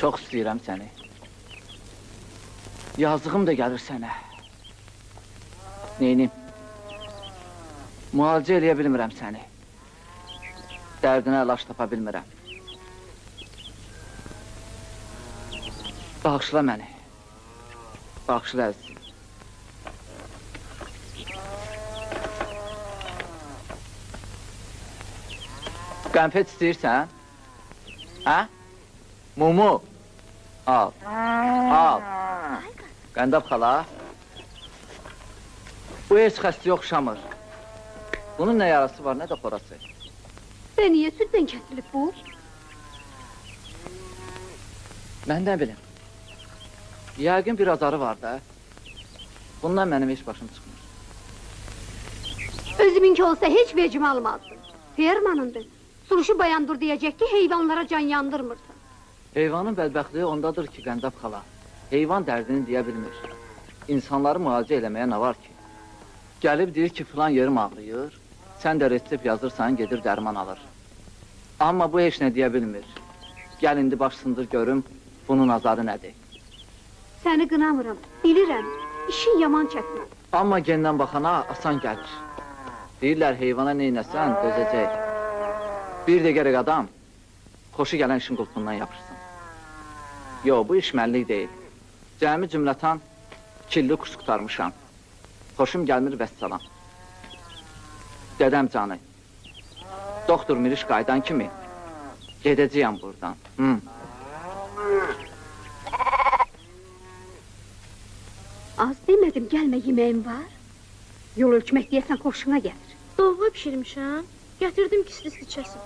Çox istəyirəm səni. Yazığım da gəlir sənə. Neynim? Müalicə eləyə bilmirəm səni. Dərdinə əlaç tapa bilmirəm. Bağışla məni. Bağışla əzizim. Qənfet istəyirsən? Hə? Mumu? Al. Al. Qəndab xala. Bu heç xəstəyə oxşamır. Bunun nə yarası var, nə də xorası. Niyə süddən kəsilib bu? Mən nə bilim. Yəqin bir azarı var da. Bundan mənim heç başım çıxmır. Özümünki olsa heç vecim almazdım. Fermanındır. Suruşu bayandır deyəcək ki, heyvanlara can yandırmırsan. Heyvanın bədbəxtliyi ondadır ki, Qəndab xala. Heyvan dərdini deyə bilmir. İnsanları müalicə eləməyə nə var ki? Gəlib deyir ki, filan yerim ağrıyır. Sən də resept yazırsan, gedir dərman alır. Amma bu heç nə deyə bilmir. Gəl indi baş sındır görüm, bunun azarı nədir? Səni qınamıram, bilirəm. İşin yaman çəkmə. Amma gendən baxana asan gəlir. Deyirlər, heyvana neynəsən, dözəcək. Bir də gərək adam, xoşu gələn işin qulpundan yapırsın. Yox, bu iş mənlik deyil. Cəmi cümlətan, killi kuş qutarmışam. Xoşum gəlmir vəssalam. Dədəm canı, doktor Miriş qaydan kimi gedəcəyəm buradan. Az demədim, gəlmə yeməyim var. Yol ölçmək deyəsən xoşuna gəlir. Dolma pişirmişəm, gətirdim ki, isti içəsin.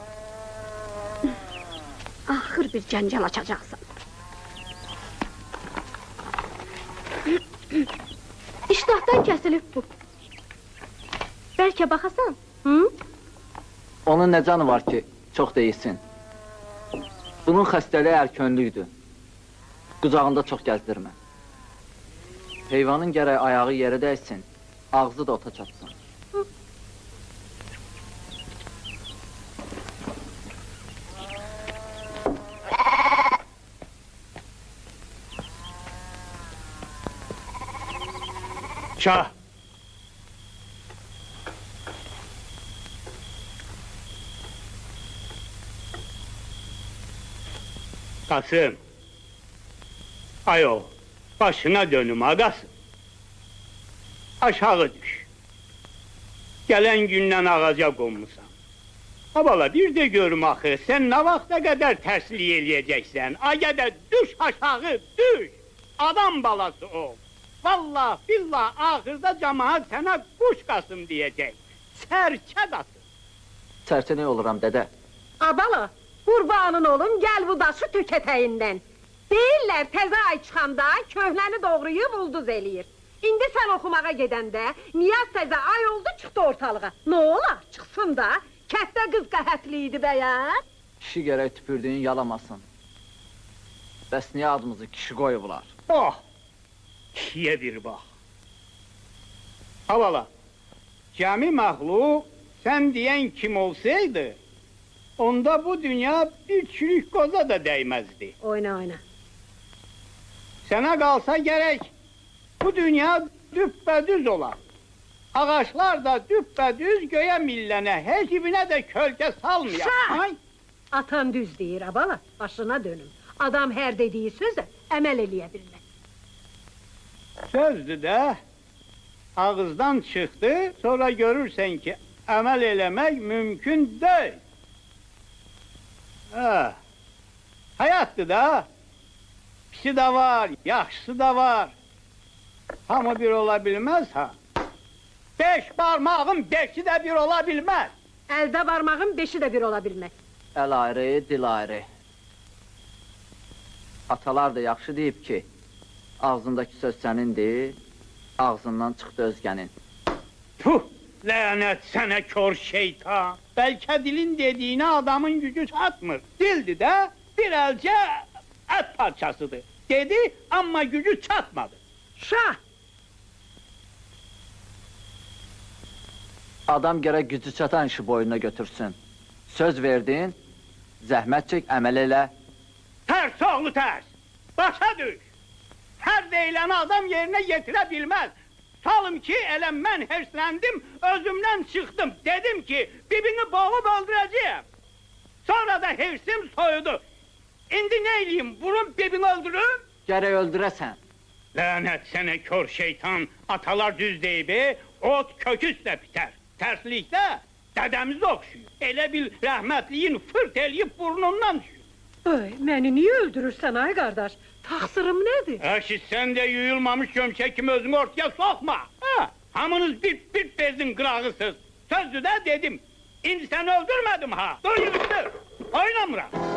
Axır bir cəncəl açacaqsan. İştahdan kəsilib bu. Bəlkə baxasan, hı? Onun nə canı var ki, çox deyilsin. Bunun xəstəliyi ərkönlüydü. Qucağında çox gəzdirmə. Heyvanın gərək ayağı yerə dəysin, ağzı da ota çatsın. Şah! Qasım! Ayo, başına dönüm ağasın. Aşağı düş. Gələn gündən ağaca qonmusan. Abala, bir də görüm axı, sən nə vaxta qədər tərslik eləyəcəksən? Agədə düş aşağı, düş! Adam balası ol. Vallah, billah, axırda cəmaat sənə quş Qasım deyəcək. Sərkə Qasım. Sərkə nə oluram, dədə? Abala, qurbanın olum, gəl bu daşı tök ətəyindən. Deyirlər, təzə ay çıxanda köhnəni doğrayıb ulduz eləyir. İndi sən oxumağa gedəndə, Niyaz təzə ay oldu, çıxdı ortalığa. Nə olar, çıxsın da, kətdə qız qəhətli idi bəyər. Kişi gərək tüpürdüyün yalamasın. Bəs niyə adımızı kişi qoyublar? Oh! Kişiyə bir bax. Avala, cəmi məxluq, sən deyən kim olsaydı, onda bu dünya bir çürük qoza da dəyməzdi. Oyna, oyna. Sənə qalsa gərək, bu dünya düppədüz olar. Ağaçlar da düppədüz göyə millənə, heç ibinə də kölgə salmayaq. Şah! Atan düz deyir, abala, başına dönüm. Adam hər dediyi sözə əməl eləyə bilməz. Sözdür də, ağızdan çıxdı, sonra görürsən ki, əməl eləmək mümkün deyil. Həyatdır da, pisi də var, yaxşısı da var. Hamı bir ola bilməz ha. 5 barmağın 5'i də bir ola bilməz. Əldə barmağın 5'i də bir ola bilməz. Əl ayrı, dil ayrı. Atalar da yaxşı deyib ki, ağzındakı söz sənindir, ağzından çıxdı özgənin. Puh, lənət sənə kör şeytan. Bəlkə dilin dediyinə adamın gücü çatmır. Dildir də, bir əlcə ət parçasıdır. Dedi, amma gücü çatmadı. Şah! Adam gərək gücü çatan işi boynuna götürsün. Söz verdin, zəhmət çək, əməl elə. Ters oğlu ters. Başa düş. Her deyileni adam yerine getire bilmez. Salım ki elə mən hırslendim, özümden çıktım. Dedim ki bibini boğup öldüreceğim. Sonra da hırsim soyudu. İndi neyleyeyim, vurun bibini öldürün? Gərək öldürəsən. Lanet sene kör şeytan, atalar düz deyib, ot köküsle biter. Terslikte dedemiz okşuyor. Elə bil rahmetliyin fırt eləyib burnundan düşüyor. Ay, məni niye öldürürsən ay qardaş? Taksırım nedir? Eşit sen de yuyulmamış gömçek kimi özünü ortaya sokma. Ha, hamınız bir bezin kırağısız. Sözlü de dedim. İndi seni öldürmedim ha. Dur yürüsün. Oynamıram.